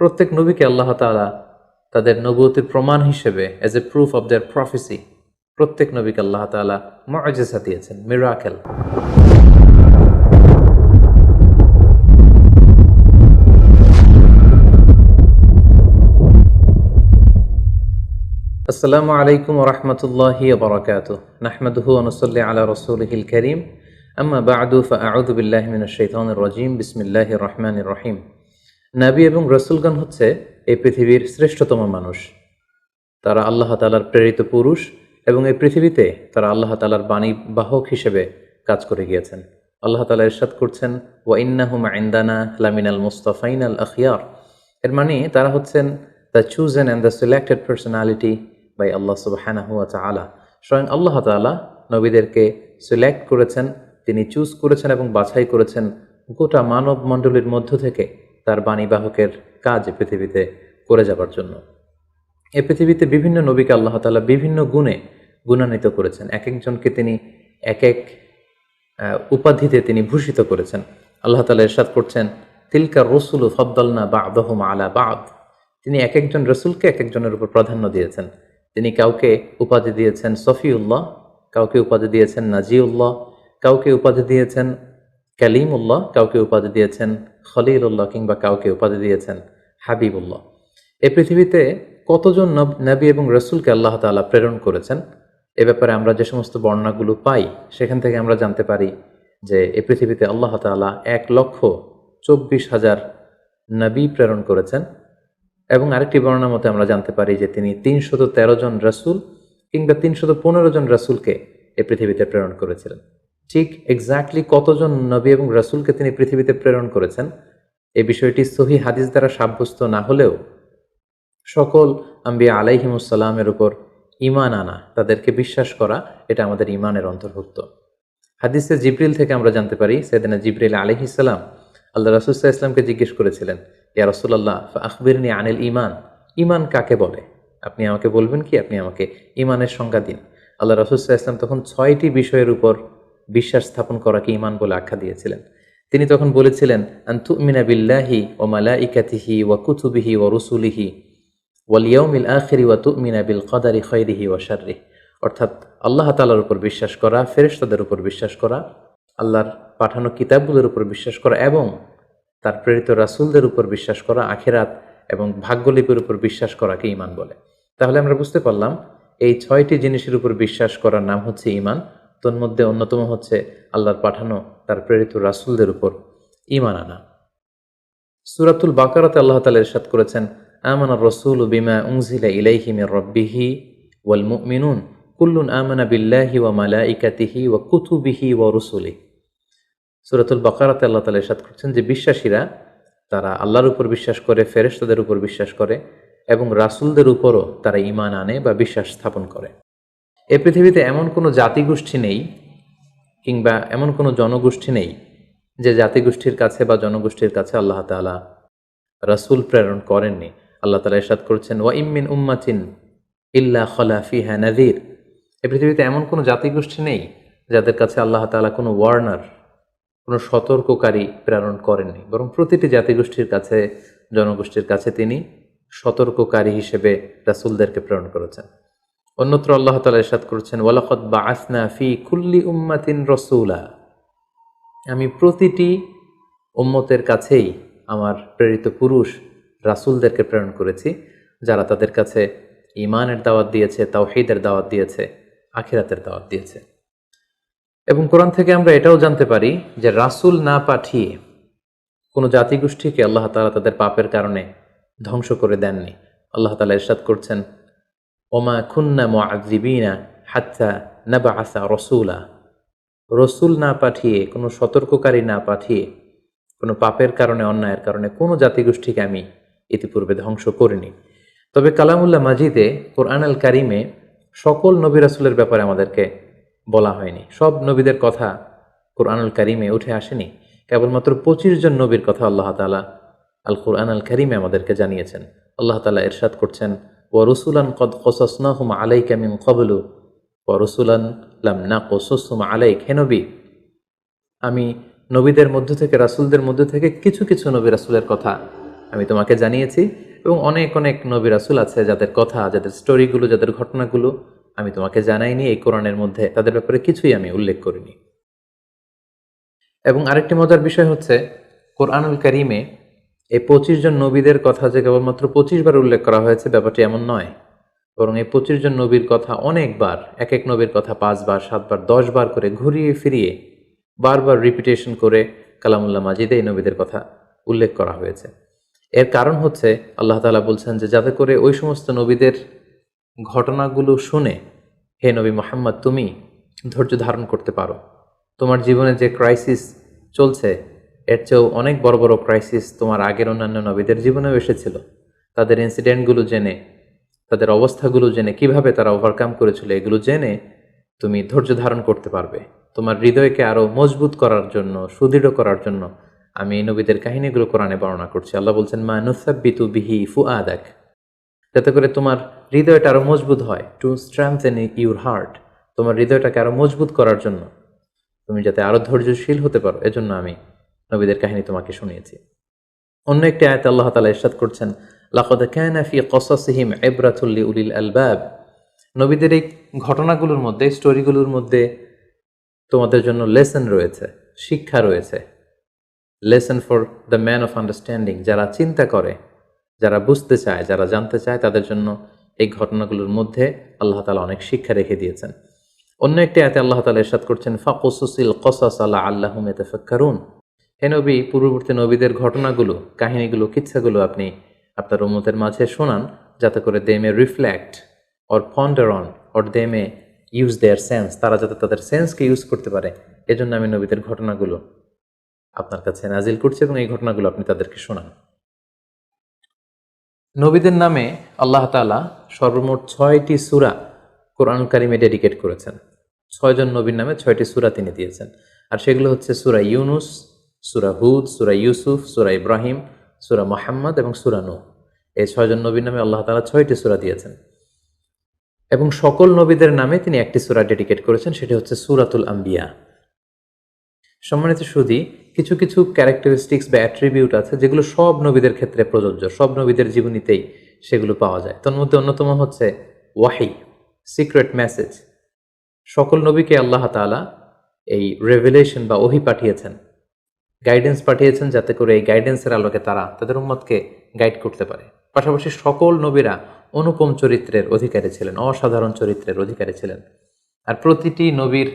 প্রত্যেক নবীকে আল্লাহ তাআলা তাদের নবুয়তের প্রমাণ হিসেবে as a proof of their প্রফেসি প্রত্যেক নবীকে আল্লাহ তাআলা মুআজিজা দিয়েছেন, মিরাকেল। আসসালামু আলাইকুম ওয়া রাহমাতুল্লাহি ওয়া বারাকাতুহু। নাহমাদুহু ওয়া নুসাল্লি আলা রাসূলিহিল কারীম। আম্মা বা'দু ফাআউযু বিল্লাহি মিনাশ শাইতানির রাজীম। বিসমিল্লাহির রহমানির রহিম। নবী এবং রাসূলগণ হচ্ছে এই পৃথিবীর শ্রেষ্ঠতম মানুষ। তারা আল্লাহ তাআলার প্রেরিত পুরুষ এবং এই পৃথিবীতে তারা আল্লাহ তাআলার বাণী বাহক হিসেবে কাজ করে গিয়েছেন। আল্লাহ তাআলা ইরশাদ করছেন, ওয়া ইন্নাহুম ইনদানা লামিনাল মুস্তাফাইনাল আখিয়ার। এর মানে তারা হচ্ছেন the chosen and the selected personality by Allah সুবহানাহু ওয়া তাআলা। স্বয়ং আল্লাহ তাআলা নবীদেরকে সিলেক্ট করেছেন, তিনি চুজ করেছেন এবং বাছাই করেছেন গোটা মানব মণ্ডলীর মধ্য থেকে তার বাণীবাহকের কাজ পৃথিবীতে করে যাবার জন্য। এই পৃথিবীতে বিভিন্ন নবীকে আল্লাহ তাআলা বিভিন্ন গুণে গুণান্বিত করেছেন, এক একজনকে তিনি এক এক উপাধিতে তিনি ভূষিত করেছেন। আল্লাহ তাআলা ইরশাদ করছেন, তিলকা রসুলু ফাদ্দালনা বা'দাহুম আলা বা'দ। তিনি এক একজন রসুলকে এক একজনের উপর প্রাধান্য দিয়েছেন। তিনি কাউকে উপাধি দিয়েছেন সফিউল্লাহ, কাউকে উপাধি দিয়েছেন নাজিউল্লাহ, কাউকে উপাধি দিয়েছেন কালিমুল্লাহ, কাউকে উপাধি দিয়েছেন খলিলুল্লাহ, কিংবা কাউকে উপাধি দিয়েছেন হাবিবুল্লাহ। এই পৃথিবীতে কতজন নবী এবং রসুলকে আল্লাহ তাআলা প্রেরণ করেছেন এ ব্যাপারে আমরা যে সমস্ত বর্ণনাগুলো পাই সেখান থেকে আমরা জানতে পারি যে এই পৃথিবীতে আল্লাহ তাআলা 1,24,000 নবী প্রেরণ করেছেন। এবং আরেকটি বর্ণনা মতে আমরা জানতে পারি যে তিনি 313 জন রাসূল কিংবা 315 জন রাসূলকে এই পৃথিবীতে প্রেরণ করেছিলেন। ঠিক এক্স্যাক্টলি কতজন নবী এবং রাসূলকে তিনি পৃথিবীতে প্রেরণ করেছেন এই বিষয়টি সহিহ হাদিস দ্বারা সাব্যস্ত না হলেও সকল আম্বিয়া আলাইহিমুসসালামের উপর ঈমান আনা, তাদেরকে বিশ্বাস করা, এটা আমাদের ঈমানের অন্তর্ভুক্ত। হাদিসে জিবরিল থেকে আমরা জানতে পারি সাইয়েদনা জিবরিল আলাইহিস সালাম আল্লাহ রাসূল সাল্লাল্লাহু আলাইহি ওয়াসাল্লামকে জিজ্ঞেস করেছিলেন, ইয়া রাসূলুল্লাহ ফাআখবিরনি আনিল ঈমান। ঈমান কাকে বলে? আপনি আমাকে বলবেন কি? আপনি আমাকে ঈমানের সংজ্ঞা দিন। আল্লাহ রাসূল সাল্লাল্লাহু আলাইহি ওয়াসাল্লাম তখন 6টি বিষয়ের উপর বিশ্বাস স্থাপন করাকে ঈমান বলে আখ্যা দিয়েছিলেন। তিনি তখন বলেছিলেন, আন তুমিনা বিল্লাহি ওয়া মালাইকাতিহি ওয়া কুতুবিহি ওয়া রুসুলিহি ওয়াল ইয়াউমিল আখিরি ওয়া তুমিনা বিল কদারি খাইরিহি ওয়া শাররিহি। অর্থাৎ আল্লাহ তাআলার উপর বিশ্বাস করা, ফেরেশতাদের উপর বিশ্বাস করা, আল্লাহর পাঠানো কিতাবগুলোর উপর বিশ্বাস করা এবং তার প্রেরিত রাসূলদের উপর বিশ্বাস করা, আখিরাত এবং ভাগ্যলিপির উপর বিশ্বাস করাকে ঈমান বলে। তাহলে আমরা বুঝতে পারলাম এই 6টি জিনিসের উপর বিশ্বাস করার নাম হচ্ছে ঈমান। তন্মধ্যে অন্যতম হচ্ছে আল্লাহর পাঠানো তার প্রেরিত রাসূলদের উপর ঈমান আনা। সূরাতুল বাকারাতে আল্লাহ তাআলা ইরশাদ করেছেন, আমানার রাসূলু বিমা উনজিলা ইলাইহি মির রাব্বিহি ওয়াল মুমিনুন কুল্লুন আমানা বিল্লাহি ওয়া মালাইকাতিহি ওয়া কুতুবিহি ওয়া রুসুলিহি। সূরাতুল বাকারাতে আল্লাহ তাআলা ইরশাদ করছেন যে বিশ্বাসীরা তারা আল্লাহর উপর বিশ্বাস করে, ফেরেশতাদের উপর বিশ্বাস করে এবং রাসূলদের উপরও তারা ঈমান আনে বা বিশ্বাস স্থাপন করে। এই পৃথিবীতে এমন কোনো জাতিগোষ্ঠী নেই কিংবা এমন কোনো জনগোষ্ঠী নেই যে জাতিগোষ্ঠীর কাছে বা জনগোষ্ঠীর কাছে আল্লাহ তাআলা রাসূল প্রেরণ করেননি। আল্লাহ তাআলা ইরশাদ করেছেন, ওয়া ইম মিন উম্মাতিন ইল্লা খালা ফিহা নাযীর। এই পৃথিবীতে এমন কোনো জাতিগোষ্ঠী নেই যাদের কাছে আল্লাহ তাআলা কোনো ওয়ার্নার, কোনো সতর্ককারী প্রেরণ করেননি, বরং প্রতিটি জাতিগোষ্ঠীর কাছে, জনগোষ্ঠীর কাছে তিনি সতর্ককারী হিসেবে রাসূলদেরকে প্রেরণ করেছেন। অন্যত্র আল্লাহ তাআলা ইরশাদ করেছেন, ওয়ালাকাদ বাআসনা ফি কুল্লি উম্মাতিন রাসূলা। আমি প্রতিটি উম্মতের কাছেই আমার প্রেরিত পুরুষ রাসূলদেরকে প্রেরণ করেছি, যারা তাদের কাছে ঈমানের দাওয়াত দিয়েছে, তাওহীদের দাওয়াত দিয়েছে, আখিরাতের দাওয়াত দিয়েছে। এবং কোরআন থেকে আমরা এটাও জানতে পারি যে রাসূল না পাঠিয়ে কোনো জাতিগোষ্ঠীকে আল্লাহ তাআলা তাদের পাপের কারণে ধ্বংস করে দেননি। আল্লাহ তাআলা ইরশাদ করছেন, ওমা কুন্না মুআযিবিনা হাত্তা নাবআসা রাসূলা। রসুল না পাঠিয়ে, কোনো সতর্ককারী না পাঠিয়ে, কোনো পাপের কারণে, অন্যায়ের কারণে কোনো জাতিগোষ্ঠীকে আমি ইতিপূর্বে ধ্বংস করিনি। তবে কালামুল্লাহ মাজিদে, কোরআন আল কারিমে সকল নবী রাসূলের ব্যাপারে আমাদেরকে বলা হয়নি। সব নবীদের কথা কোরআনুল কারিমে উঠে আসেনি। কেবলমাত্র 25 জন নবীর কথা আল্লাহ তাআলা আল কোরআন আল কারিমে আমাদেরকে জানিয়েছেন। আল্লাহ তাআলা ইরশাদ করছেন, ওয়া রুসুলান কদ কসাসনাহুম আলাইকা মিন ক্বাবলু ওয়া রুসুলান লাম নাকসুসহুম আলাইক। হে নবী, আমি নবীদের মধ্য থেকে, রাসূলদের মধ্য থেকে কিছু কিছু নবী রাসূলের কথা আমি তোমাকে জানিয়েছি, এবং অনেক অনেক নবী রাসূল আছে যাদের কথা, যাদের স্টোরিগুলো, যাদের ঘটনাগুলো আমি তোমাকে জানাইনি এই কোরআনের মধ্যে, তাদের ব্যাপারে কিছুই আমি উল্লেখ করিনি। এবং আরেকটি মজার বিষয় হচ্ছে, কোরআনুল কারীমে এই 25 জন নবীদের কথা যে কেবলমাত্র 25 বার উল্লেখ করা হয়েছে ব্যাপারটি এমন নয়, বরং এই 25 জন নবীর কথা অনেকবার, এক এক নবীর কথা 5 বার, 7 বার, 10 বার করে ঘুরিয়ে ফিরিয়ে বারবার রিপিটেশন করে কালামুল্লাহ মাজিদে এই নবীদের কথা উল্লেখ করা হয়েছে। এর কারণ হচ্ছে আল্লাহ তাআলা বলছেন যে যাতে করে ওই সমস্ত নবীদের ঘটনাগুলো শুনে হে নবী মুহাম্মদ তুমি ধৈর্য ধারণ করতে পারো। তোমার জীবনে যে ক্রাইসিস চলছে এর চেয়েও অনেক বড় বড় ক্রাইসিস তোমার আগের অন্যান্য নবীদের জীবনেও এসেছিল। তাদের ইনসিডেন্টগুলো জেনে, তাদের অবস্থাগুলো জেনে, কিভাবে তারা ওভারকাম করেছিল এগুলো জেনে তুমি ধৈর্য ধারণ করতে পারবে। তোমার হৃদয়কে আরও মজবুত করার জন্য, সুদৃঢ় করার জন্য আমি এই নবীদের কাহিনীগুলো কোরআনে বর্ণনা করছি। আল্লাহ বলছেন মা নুসাব্বিতু বিহি ফুআদাক, যাতে করে তোমার হৃদয়টা আরও মজবুত হয়, টু স্ট্রেংথেন ইউর হার্ট, তোমার হৃদয়টাকে আরও মজবুত করার জন্য, তুমি যাতে আরও ধৈর্যশীল হতে পারো, এজন্য আমি নবীদের কাহিনী তোমাকে শুনিয়েছি। অন্য একটি আয়াতে আল্লাহ তাআলা ইরশাদ করছেন লাকাদ কানা ফি কসাসিহিম ইবরাতুল লিউলিল আলবাব, নবীদের এই ঘটনাগুলোর মধ্যে, স্টোরিগুলোর মধ্যে তোমাদের জন্য লেসন রয়েছে, শিক্ষা রয়েছে। Lesson for the man of understanding, যারা চিন্তা করে, যারা বুঝতে চায়, যারা জানতে চায়, তাদের জন্য এই ঘটনাগুলোর মধ্যে আল্লাহ তাআলা অনেক শিক্ষা রেখে দিয়েছেন। অন্য একটি আয়াতে আল্লাহ তাআলা ইরশাদ করছেন ফাকুসুসিল কসাস লাআল্লাহুম ইয়াতাফাক্কারুন, হে নবী পূর্ববর্তী নবীদের ঘটনাগুলো, কাহিনীগুলো, কিচ্ছাগুলো আপনি আপনার উম্মতের মাঝে শোনান, যাতে করে they may reflect or ponder on or they may use their sense, তারা যাতে তাদের সেন্সকে ইউজ করতে পারে, এজন্য আমি নবীদের ঘটনাগুলো আপনার কাছে নাজিল করছি এবং এই ঘটনাগুলো আপনি তাদেরকে শোনান। নবীদের নামে আল্লাহ তাআলা সর্বমোট 6টি সূরা কোরআনুল কারীমে ডেডিকেট করেছেন। 6 জন নবীর নামে 6টি সূরা তিনি দিয়েছেন, আর সেগুলো হচ্ছে সূরা ইউনুস, সূরা হুদ, সূরা ইউসুফ, সূরা ইব্রাহিম, সূরা মুহাম্মদ এবং সূরা নূহ। এই 6 জন নবীর নামে আল্লাহ তাআলা 6টি সূরা দিয়েছেন, এবং সকল নবীদের নামে তিনি একটি সূরা ডেডিকেট করেছেন, সেটি হচ্ছে সূরাতুল আম্বিয়া। সম্মানিত সুধী, কিছু কিছু ক্যারেক্টারিস্টিক্স বা অ্যাট্রিবিউট আছে যেগুলো সব নবীদের ক্ষেত্রে প্রযোজ্য, সব নবীদের জীবনীতেই সেগুলো পাওয়া যায়। তার মধ্যে অন্যতম হচ্ছে ওয়াহি, সিক্রেট মেসেজ। সকল নবীকে আল্লাহ তাআলা এই রেভেলেশন বা ওহী পাঠিয়েছেন, গাইডেন্স পাঠিয়েছেন, যাতে করে এই গাইডেন্সের আলোকে তারা তাদের উম্মতকে গাইড করতে পারে। পাশাপাশি সকল নবীরা অনুপম চরিত্রের অধিকারী ছিলেন, অসাধারণ চরিত্রের অধিকারী ছিলেন। আর প্রতিটি নবীর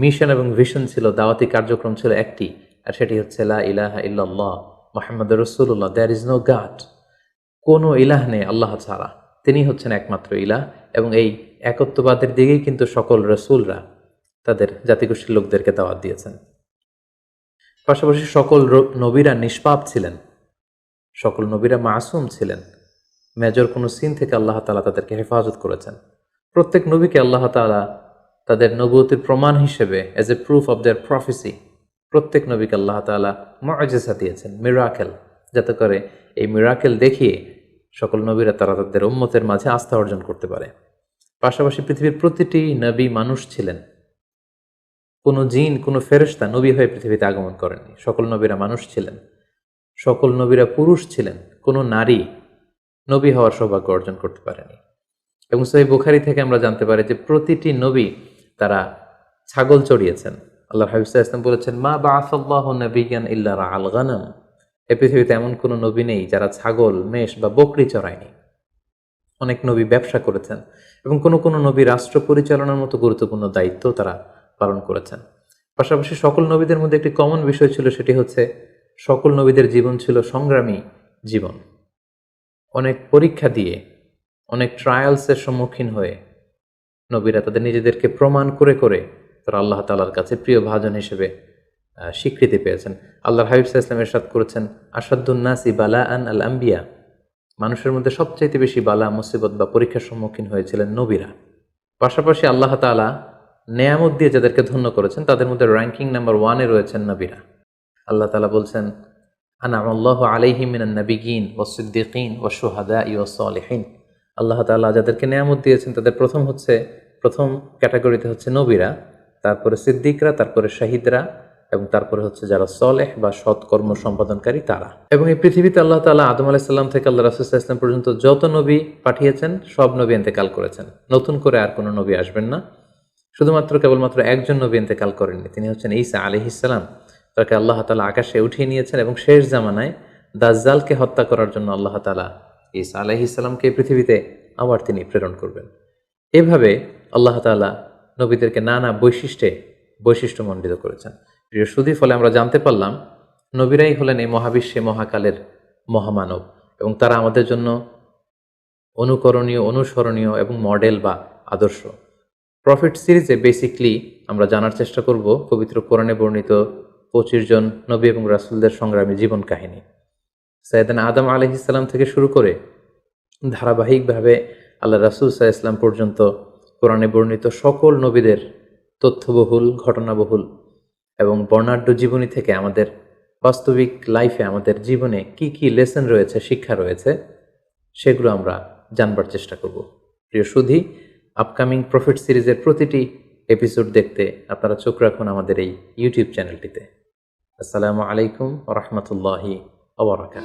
মিশন এবং ভিশন ছিল, দাওয়াতি কার্যক্রম ছিল একটি, আর সেটি হচ্ছে লা ইলাহা ইল্লাল্লাহ মুহাম্মাদুর রাসূলুল্লাহ, দেয়ার ইজ নো গড, কোনো ইলাহ নেই আল্লাহ ছাড়া, তিনি হচ্ছেন একমাত্র ইলাহ। এবং এই একত্ববাদের দিকেই কিন্তু সকল রাসূলরা তাদের জাতিগোষ্ঠীর লোকদেরকে দাওয়াত দিয়েছেন। পাশাপাশি সকল নবীরা নিষ্পাপ ছিলেন, সকল নবীরা মাসুম ছিলেন, মেজর কোনো সিন থেকে আল্লাহ তাআলা তাদেরকে হেফাজত করেছেন। প্রত্যেক নবীকে আল্লাহ তাআলা তাদের নবুয়তির প্রমাণ হিসেবে, as a proof of their প্রফেসি, প্রত্যেক নবীকে আল্লাহ তাআলা মুআজিজা দিয়েছেন, মিরাকেল, যাতে করে এই মিরাকেল দেখিয়ে সকল নবীরা তারা তাদের উম্মতের মাঝে আস্থা অর্জন করতে পারে। পাশাপাশি পৃথিবীর প্রতিটি নবী মানুষ ছিলেন, কোনো জিন, কোনো ফেরেশতা নবী হয়ে পৃথিবীতে আগমন করেননি। সকল নবীরা মানুষ ছিলেন, সকল নবীরা পুরুষ ছিলেন, কোনো নারী নবী হওয়ার সৌভাগ্য অর্জন করতে পারেনি। এবং সহিহ বুখারী থেকে আমরা জানতে পারি যে প্রতিটি নবী তারা ছাগল চড়িয়েছেন। আল্লাহ হাবিব সাল্লাল্লাহু আলাইহি ওয়াসাল্লাম বলেছেন মা বাআসাল্লাহু নাবিয়্যান ইল্লা রাআল গানাম, এই পৃথিবীতে এমন কোনো নবী নেই যারা ছাগল, মেষ বা বকরি চড়ায়নি। অনেক নবী ব্যবসা করেছেন, এবং কোনো কোনো নবী রাষ্ট্র পরিচালনার মতো গুরুত্বপূর্ণ দায়িত্ব তারা পালন করেছেন। পাশাপাশি সকল নবীদের মধ্যে একটি কমন বিষয় ছিল, সেটি হচ্ছে সকল নবীদের জীবন ছিল সংগ্রামী জীবন। অনেক পরীক্ষা দিয়ে, অনেক ট্রায়ালসের সম্মুখীন হয়ে নবীরা তাদের নিজেদেরকে প্রমাণ করে করে তারা আল্লাহ তাআলার কাছে প্রিয় ভাজন হিসেবে স্বীকৃতি পেয়েছেন। আল্লাহর হাবিব সাল্লাল্লাহু আলাইহি ওয়াসাল্লাম ইরশাদ করেছেন আশাদ্দুন নাসি বালাআন আল আম্বিয়া, মানুষের মধ্যে সবচেয়ে বেশি বালা, মুসিবত বা পরীক্ষার সম্মুখীন হয়েছিলেন নবীরা। পাশাপাশি আল্লাহ তাআলা নেয়ামত দিয়ে যাদেরকে ধন্য করেছেন তাদের মধ্যে র্যাঙ্কিং নাম্বার 1-এ রয়েছেন নবীরা। আল্লাহ তাআলা বলছেন আনআমাল্লাহু আলাইহিম মিনান নাবিয়্যিন ওয়াস সিদ্দীকিন ওয়াশ শুহাদাই ওয়াস সালিহিন। আল্লাহ তাআলা যাদেরকে নেয়ামত দিয়েছেন তাদের প্রথম ক্যাটাগরিতে হচ্ছে নবীরা, তারপরে সিদ্দিকরা, তারপরে শাহিদরা, এবং তারপরে হচ্ছে যারা সলেহ বা সৎ কর্ম সম্পাদনকারী তারা। এবং এই পৃথিবীতে আল্লাহ তাআলা আদম আলাইহিস সালাম থেকে আল্লাহ রাসূল সাল্লাল্লাহু আলাইহি ওয়াসাল্লাম পর্যন্ত যত নবী পাঠিয়েছেন সব নবী ইন্তেকাল করেছেন, নতুন করে আর কোনো নবী আসবেন না। শুধুমাত্র কেবলমাত্র একজন নবী ইন্তেকাল করেননি, তিনি হচ্ছেন ঈসা আলাইহিস সালাম। তাকে আল্লাহ তাআলা আকাশে উঠিয়ে নিয়েছেন এবং শেষ জামানায় দাজ্জালকে হত্যা করার জন্য আল্লাহ তাআলা ঈসা আলাইহিস সালামকে পৃথিবীতে আবার তিনি প্রেরণ করবেন। এভাবে আল্লাহ তাআলা নবীদেরকে নানা বৈশিষ্ট্যমণ্ডিত করেছেন। প্রিয় সুধী, ফলে আমরা জানতে পারলাম নবীরাই হলেন এই মহাবিশ্বে মহাকালের মহামানব এবং তারা আমাদের জন্য অনুকরণীয়, অনুসরণীয় এবং মডেল বা আদর্শ। প্রফিট সিরিজে বেসিকলি আমরা জানার চেষ্টা করব পবিত্র কোরআনে বর্ণিত 25 জন নবী এবং রাসূলদের সংগ্রামী জীবন কাহিনী। সাইয়েদনা আদম আলাইহিস সালাম থেকে শুরু করে ধারাবাহিকভাবে আল্লাহ রাসূল সাল্লাল্লাহু আলাইহি ওয়াসাল্লাম পর্যন্ত কোরআনে বর্ণিত সকল নবীদের তথ্যবহুল, ঘটনাবহুল এবং বর্ণাঢ্য জীবনী থেকে আমাদের বাস্তবিক লাইফে, আমাদের জীবনে কি কি লেসন রয়েছে, শিক্ষা রয়েছে, সেগুলো আমরা জানবার চেষ্টা করব। প্রিয় সুধী, আপকামিং প্রফিট সিরিজের প্রতিটি এপিসোড দেখতে আপনারা চোখ রাখুন আমাদের এই ইউটিউব চ্যানেলটিতে। আসসালামু আলাইকুম ওয়া রাহমাতুল্লাহি ওয়া বারাকাতুহু।